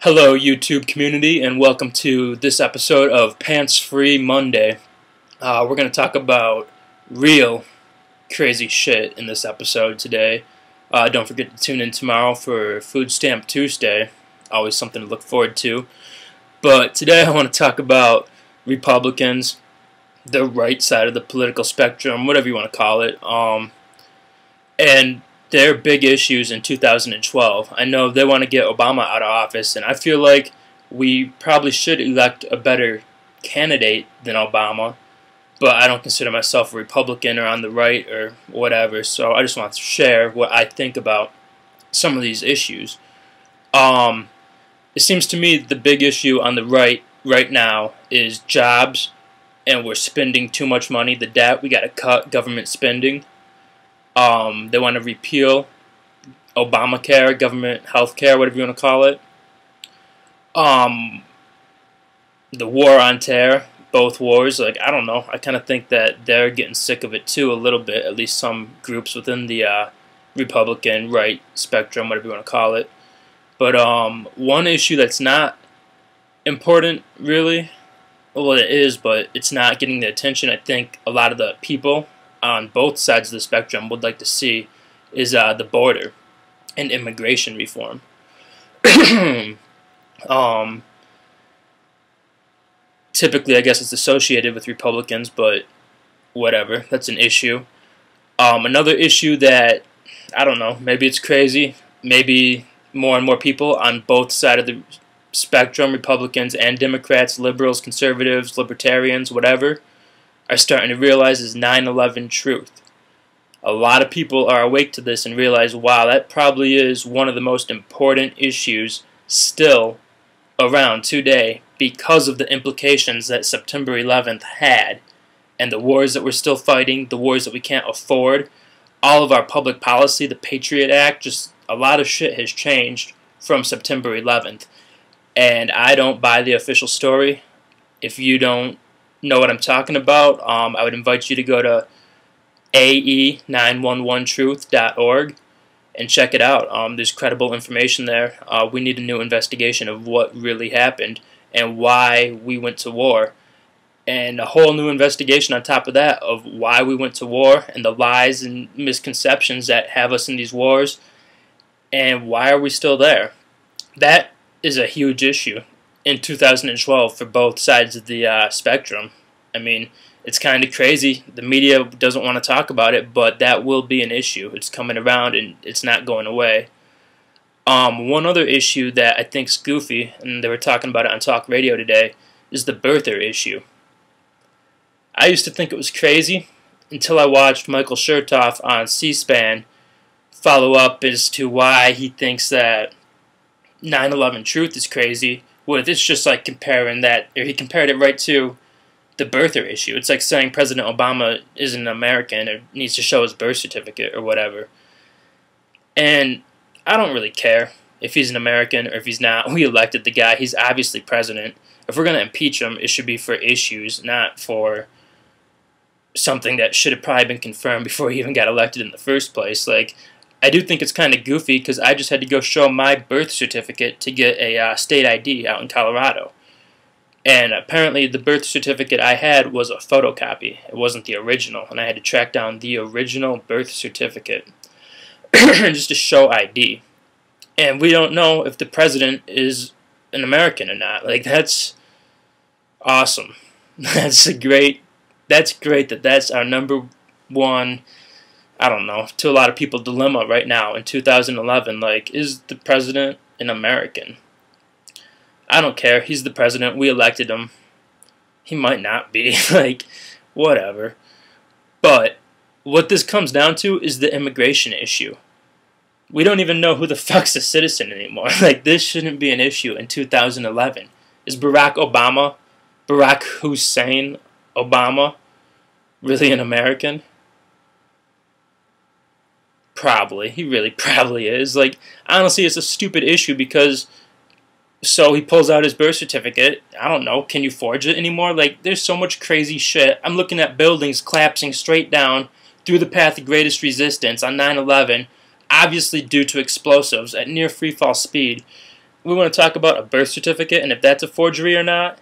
Hello YouTube community, and welcome to this episode of Pants Free Monday. We're going to talk about real crazy shit in this episode today. Don't forget to tune in tomorrow for Food Stamp Tuesday. Always something to look forward to. But today I want to talk about Republicans, the right side of the political spectrum, whatever you want to call it, and their big issues in 2012. I know they want to get Obama out of office, and I feel like we probably should elect a better candidate than Obama, but I don't consider myself a Republican or on the right or whatever, so I just want to share what I think about some of these issues. It seems to me the big issue on the right now is jobs, and we're spending too much money. The debt, we got to cut government spending. They want to repeal Obamacare, government health care, whatever you want to call it. The war on terror, both wars, I don't know. I kind of think that they're getting sick of it too a little bit, at least some groups within the Republican right spectrum, whatever you want to call it. But one issue that's not important, really, well, it is, but it's not getting the attention I think a lot of the people on both sides of the spectrum would like to see is the border and immigration reform. Typically, I guess it's associated with Republicans, but whatever, that's an issue. Another issue that, I don't know, maybe it's crazy, maybe more and more people on both sides of the spectrum, Republicans and Democrats, liberals, conservatives, libertarians, whatever, are starting to realize is 9/11 truth. A lot of people are awake to this and realize, wow, that probably is one of the most important issues still around today because of the implications that September 11th had and the wars that we're still fighting, the wars that we can't afford, all of our public policy, the Patriot Act, just a lot of shit has changed from September 11th. And I don't buy the official story. If you don't know what I'm talking about, I would invite you to go to ae911truth.org and check it out. There's credible information there. We need a new investigation of what really happened and why we went to war, and a whole new investigation on top of that of why we went to war and the lies and misconceptions that have us in these wars, and why are we still there. That is a huge issue in 2012 for both sides of the spectrum. I mean, it's kind of crazy. The media doesn't want to talk about it, but that will be an issue. It's coming around and it's not going away. One other issue that I think is goofy, and they were talking about it on talk radio today, is the birther issue. I used to think it was crazy until I watched Michael Chertoff on C-SPAN follow up as to why he thinks that 9/11 truth is crazy. Well, it's just like comparing that, or he compared it right to the birther issue. It's like saying President Obama isn't an American or needs to show his birth certificate or whatever. And I don't really care if he's an American or if he's not. We elected the guy. He's obviously president. If we're going to impeach him, it should be for issues, not for something that should have probably been confirmed before he even got elected in the first place. I do think it's kind of goofy because I just had to go show my birth certificate to get a state ID out in Colorado. And apparently the birth certificate I had was a photocopy. It wasn't the original, and I had to track down the original birth certificate just to show ID. And we don't know if the president is an American or not. That's awesome. That's great that that's our number one, I don't know, to a lot of people, dilemma right now in 2011. Is the president an American? I don't care. He's the president. We elected him. He might not be. Whatever. But what this comes down to is the immigration issue. We don't even know who the fuck's a citizen anymore. This shouldn't be an issue in 2011. Is Barack Hussein Obama really an American? Probably. He really probably is. Honestly, it's a stupid issue because so he pulls out his birth certificate. I don't know. Can you forge it anymore? There's so much crazy shit. I'm looking at buildings collapsing straight down through the path of greatest resistance on 9/11, obviously due to explosives at near free fall speed. we want to talk about a birth certificate and if that's a forgery or not,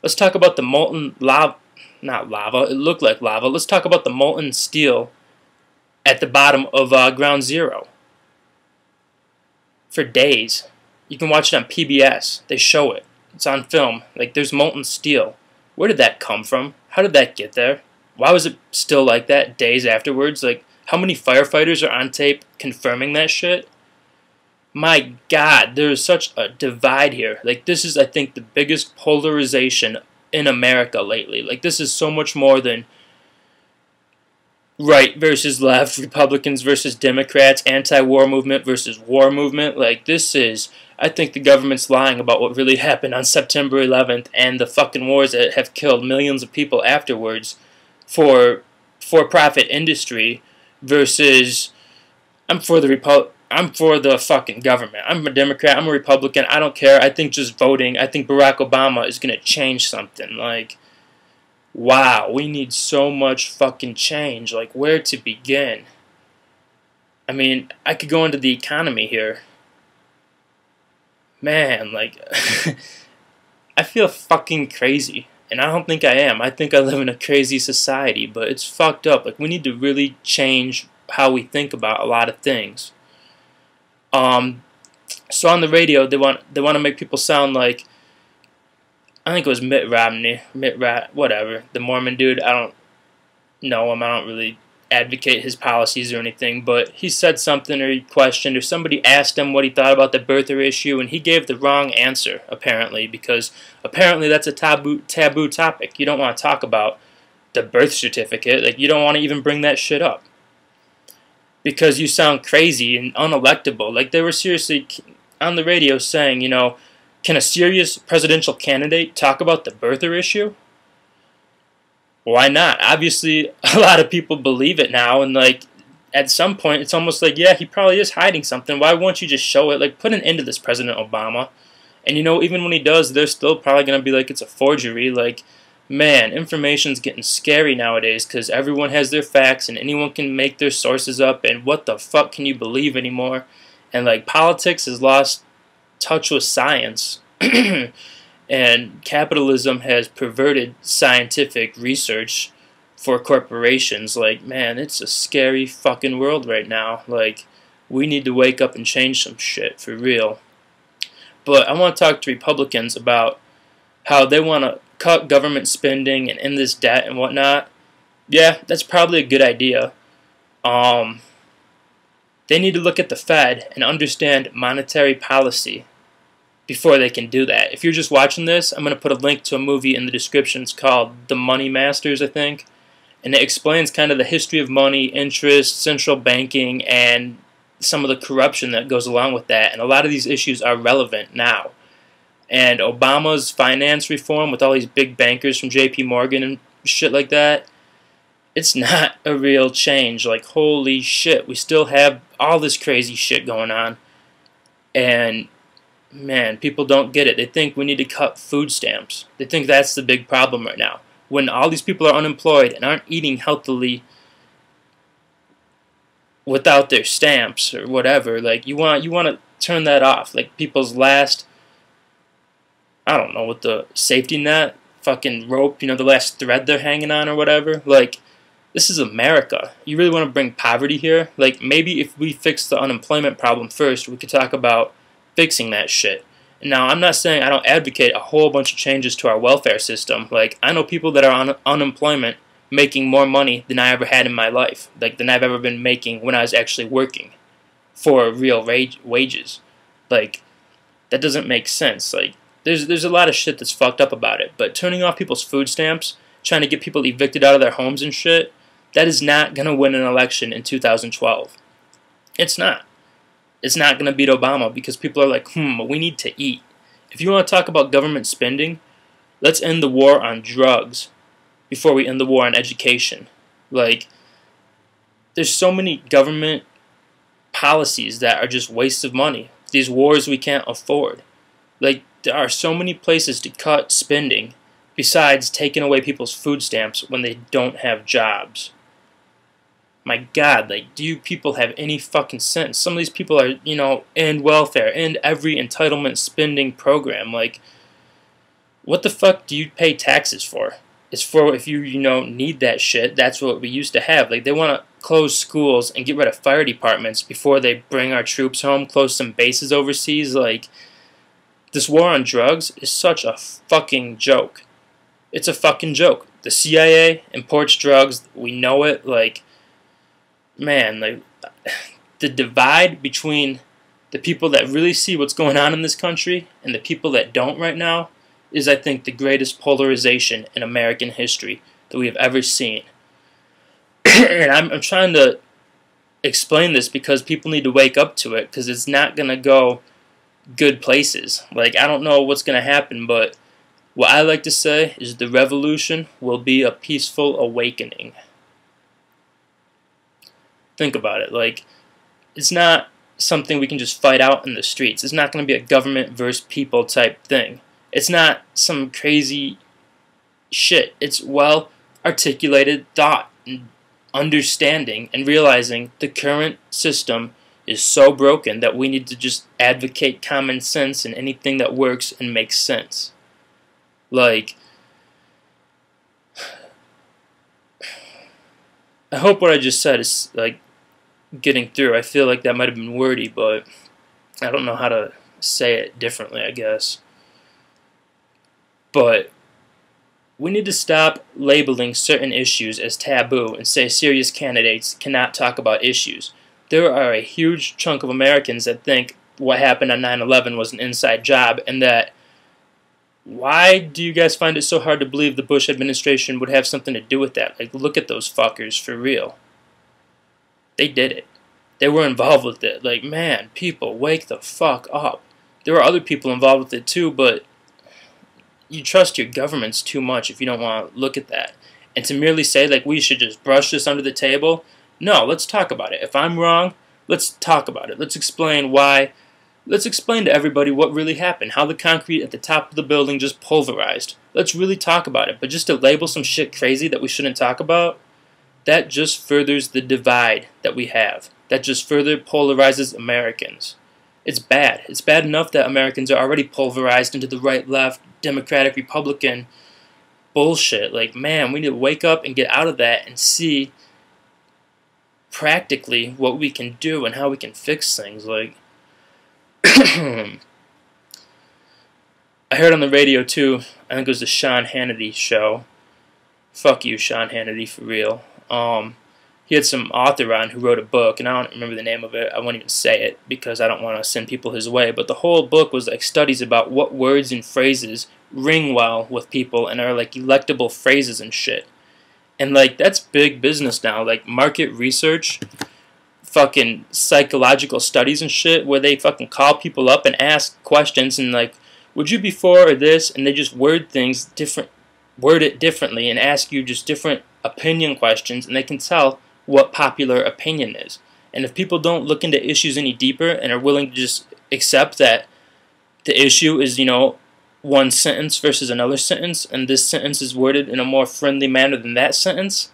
let's talk about the molten lava, not lava, it looked like lava. Let's talk about the molten steel at the bottom of Ground Zero. For days. You can watch it on PBS. They show it. It's on film. Like, there's molten steel. Where did that come from? How did that get there? Why was it still like that days afterwards? Like, how many firefighters are on tape confirming that shit? My God, there is such a divide here. Like, this is, I think, the biggest polarization in America lately. Like, this is so much more than right versus left, Republicans versus Democrats, anti-war movement versus war movement. Like, this is, I think the government's lying about what really happened on September 11th and the fucking wars that have killed millions of people afterwards for-profit industry versus I'm for the fucking government. I'm a Democrat, I'm a Republican, I don't care. I think just voting, I think Barack Obama is going to change something. Like, wow, we need so much fucking change. Like, where to begin? I mean, I could go into the economy here. Man, like, I feel fucking crazy. And I don't think I am. I think I live in a crazy society, but it's fucked up. Like, we need to really change how we think about a lot of things. So on the radio, they want to make people sound like, I think it was Mitt Romney, whatever, the Mormon dude. I don't know him. I don't really advocate his policies or anything, but he said something or he questioned or somebody asked him what he thought about the birther issue, and he gave the wrong answer, apparently, because apparently that's a taboo topic. You don't want to talk about the birth certificate. Like, you don't want to even bring that shit up because you sound crazy and unelectable. Like, they were seriously on the radio saying, you know, can a serious presidential candidate talk about the birther issue? Why not? Obviously, a lot of people believe it now, and like at some point, it's almost like, yeah, he probably is hiding something. Why won't you just show it? Like, put an end to this, President Obama. And you know, even when he does, they're still probably gonna be like, it's a forgery. Like, man, information's getting scary nowadays because everyone has their facts and anyone can make their sources up. And what the fuck can you believe anymore? And like, politics has lost touch with science. And capitalism has perverted scientific research for corporations. Like, man, it's a scary fucking world right now. Like, we need to wake up and change some shit for real. But I want to talk to Republicans about how they want to cut government spending and end this debt and whatnot. Yeah, that's probably a good idea. They need to look at the Fed and understand monetary policy before they can do that. If you're just watching this, I'm going to put a link to a movie in the description. It's called The Money Masters, I think. And it explains kind of the history of money, interest, central banking, and some of the corruption that goes along with that. And a lot of these issues are relevant now. And Obama's finance reform with all these big bankers from JP Morgan and shit like that, it's not a real change. Like, holy shit, we still have all this crazy shit going on. And man, people don't get it. They think we need to cut food stamps. They think that's the big problem right now. When all these people are unemployed and aren't eating healthily without their stamps or whatever, like, you want to turn that off. Like, people's last, I don't know, with the safety net, fucking rope, you know, the last thread they're hanging on or whatever. Like, this is America. You really want to bring poverty here? Like, maybe if we fix the unemployment problem first, we could talk about fixing that shit. Now, I'm not saying I don't advocate a whole bunch of changes to our welfare system. Like, I know people that are on unemployment making more money than I ever had in my life, like than I've ever been making when I was actually working for real wages. Like, that doesn't make sense. Like, there's a lot of shit that's fucked up about it. But turning off people's food stamps, trying to get people evicted out of their homes and shit, that is not going to win an election in 2012. It's not. It's not going to beat Obama because people are like, we need to eat. If you want to talk about government spending, let's end the war on drugs before we end the war on education. Like, there's so many government policies that are just wastes of money. These wars we can't afford. Like, there are so many places to cut spending besides taking away people's food stamps when they don't have jobs. My God, like, do you people have any fucking sense? Some of these people are, you know, in welfare, in every entitlement spending program. Like, what the fuck do you pay taxes for? It's for if you, you know, need that shit. That's what we used to have. Like, they want to close schools and get rid of fire departments before they bring our troops home, close some bases overseas. Like, this war on drugs is such a fucking joke. It's a fucking joke. The CIA imports drugs. We know it. Like, man, like, the divide between the people that really see what's going on in this country and the people that don't right now is, I think, the greatest polarization in American history that we have ever seen. And I'm trying to explain this because people need to wake up to it, because it's not going to go good places. Like, I don't know what's going to happen, but what I like to say is the revolution will be a peaceful awakening. Think about it. Like, it's not something we can just fight out in the streets. It's not going to be a government versus people type thing. It's not some crazy shit. It's well articulated thought and understanding and realizing the current system is so broken that we need to just advocate common sense and anything that works and makes sense. Like, I hope what I just said is, like, getting through. I feel like that might have been wordy, but I don't know how to say it differently, I guess. But we need to stop labeling certain issues as taboo and say serious candidates cannot talk about issues. There are a huge chunk of Americans that think what happened on 9/11 was an inside job, and that why do you guys find it so hard to believe the Bush administration would have something to do with that? Like, look at those fuckers, for real. They did it. They were involved with it. Like, man, people, wake the fuck up. There were other people involved with it too, but you trust your governments too much if you don't want to look at that. And to merely say, like, we should just brush this under the table, no, let's talk about it. If I'm wrong, let's talk about it. Let's explain why. Let's explain to everybody what really happened, how the concrete at the top of the building just pulverized. Let's really talk about it. But just to label some shit crazy that we shouldn't talk about, that just furthers the divide that we have. That just further polarizes Americans. It's bad. It's bad enough that Americans are already pulverized into the right, left, Democratic, Republican bullshit. Like, man, we need to wake up and get out of that and see practically what we can do and how we can fix things. Like, I heard on the radio too, I think it was the Sean Hannity show. Fuck you, Sean Hannity, for real. He had some author on who wrote a book, and I don't remember the name of it. I won't even say it because I don't want to send people his way. But the whole book was like studies about what words and phrases ring well with people and are like electable phrases and shit. And like, that's big business now. Like, market research, fucking psychological studies and shit, where they fucking call people up and ask questions and like, would you be for or this? And they just word things different, word it differently, and ask you just different opinion questions, and they can tell what popular opinion is. And if people don't look into issues any deeper and are willing to just accept that the issue is, you know, one sentence versus another sentence, and this sentence is worded in a more friendly manner than that sentence,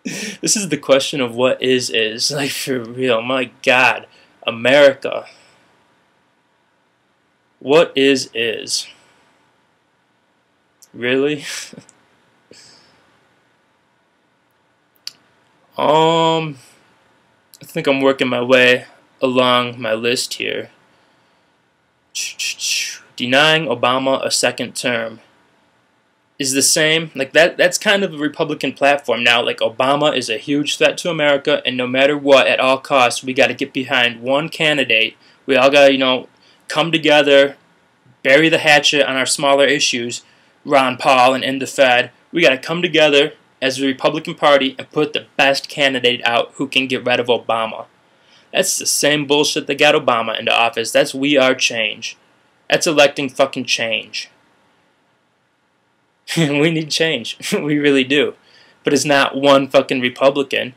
this is the question of what is. Like, for real, my God, America. What is? Really? I think I'm working my way along my list here. Denying Obama a second term is the same. Like, that's kind of a Republican platform now. Like, Obama is a huge threat to America, and no matter what, at all costs, we got to get behind one candidate. We all got to, you know, come together, bury the hatchet on our smaller issues, Ron Paul and end the Fed. We got to come together as the Republican Party and put the best candidate out who can get rid of Obama. That's the same bullshit that got Obama into office. That's We Are Change. That's electing fucking change. We need change. We really do. But it's not one fucking Republican.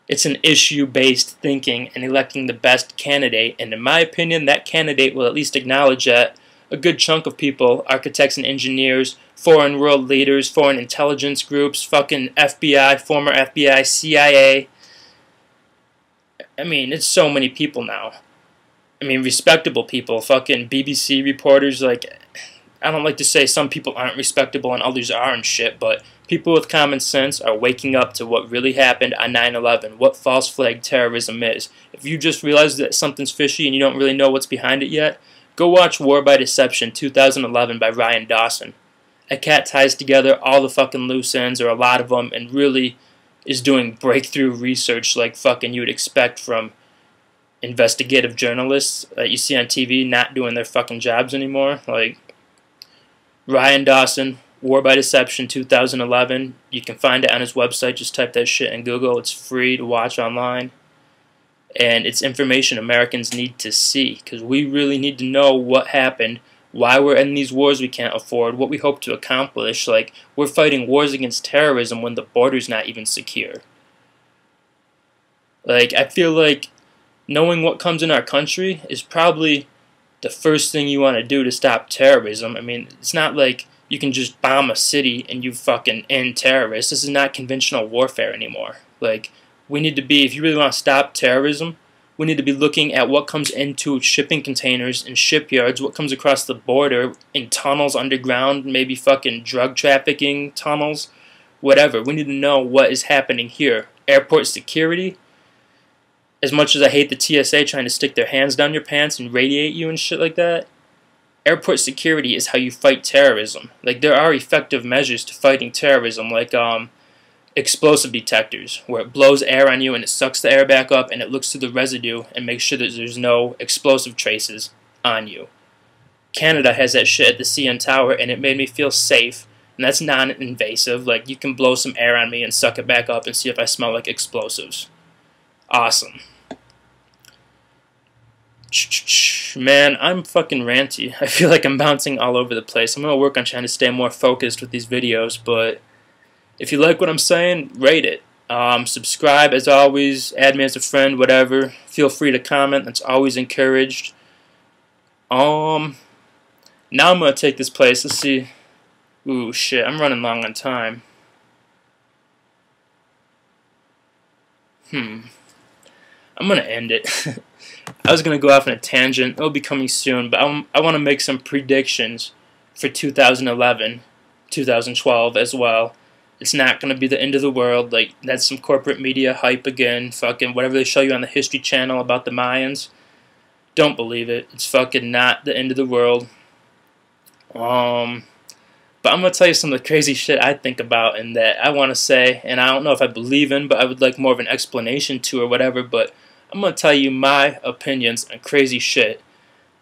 It's an issue-based thinking and electing the best candidate. And in my opinion, that candidate will at least acknowledge that a good chunk of people, architects and engineers, foreign world leaders, foreign intelligence groups, fucking FBI, former FBI, CIA. I mean, it's so many people now. I mean, respectable people, fucking BBC reporters, like, I don't like to say some people aren't respectable and others are and shit, but people with common sense are waking up to what really happened on 9/11, what false flag terrorism is. If you just realize that something's fishy and you don't really know what's behind it yet, go watch War by Deception 2011 by Ryan Dawson. A cat ties together all the fucking loose ends, or a lot of them, and really is doing breakthrough research like fucking you would expect from investigative journalists that you see on TV not doing their fucking jobs anymore. Like, Ryan Dawson, War by Deception 2011. You can find it on his website. Just type that shit in Google. It's free to watch online. And it's information Americans need to see, because we really need to know what happened, why we're in these wars we can't afford, what we hope to accomplish. Like, we're fighting wars against terrorism when the border's not even secure. Like, I feel like knowing what comes in our country is probably the first thing you want to do to stop terrorism. I mean, it's not like you can just bomb a city and you fucking end terrorists. This is not conventional warfare anymore. Like, we need to be, if you really want to stop terrorism, we need to be looking at what comes into shipping containers and shipyards, what comes across the border in tunnels underground, maybe fucking drug trafficking tunnels, whatever. We need to know what is happening here. Airport security. As much as I hate the TSA trying to stick their hands down your pants and radiate you and shit like that, airport security is how you fight terrorism. Like, there are effective measures to fighting terrorism, like explosive detectors, where it blows air on you and it sucks the air back up and it looks through the residue and makes sure that there's no explosive traces on you. Canada has that shit at the CN Tower, and it made me feel safe, and that's non-invasive. Like, you can blow some air on me and suck it back up and see if I smell like explosives. Awesome. Man, I'm fucking ranty. I feel like I'm bouncing all over the place. I'm going to work on trying to stay more focused with these videos, but if you like what I'm saying, rate it. Subscribe, as always. Add me as a friend, whatever. Feel free to comment. That's always encouraged. Now I'm going to take this place. Let's see. Ooh, shit. I'm running long on time. I'm going to end it. I was going to go off on a tangent. It'll be coming soon, but I want to make some predictions for 2011, 2012 as well. It's not going to be the end of the world. Like, that's some corporate media hype again. Fucking whatever they show you on the History Channel about the Mayans. Don't believe it. It's fucking not the end of the world. But I'm going to tell you some of the crazy shit I think about and that I want to say, and I don't know if I believe in, but I would like more of an explanation to or whatever, but I'm going to tell you my opinions on crazy shit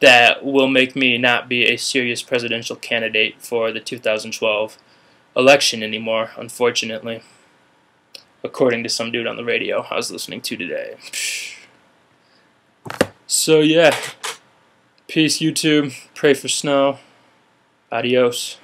that will make me not be a serious presidential candidate for the 2012 election anymore, unfortunately, according to some dude on the radio I was listening to today. So yeah, peace YouTube, pray for snow, adios.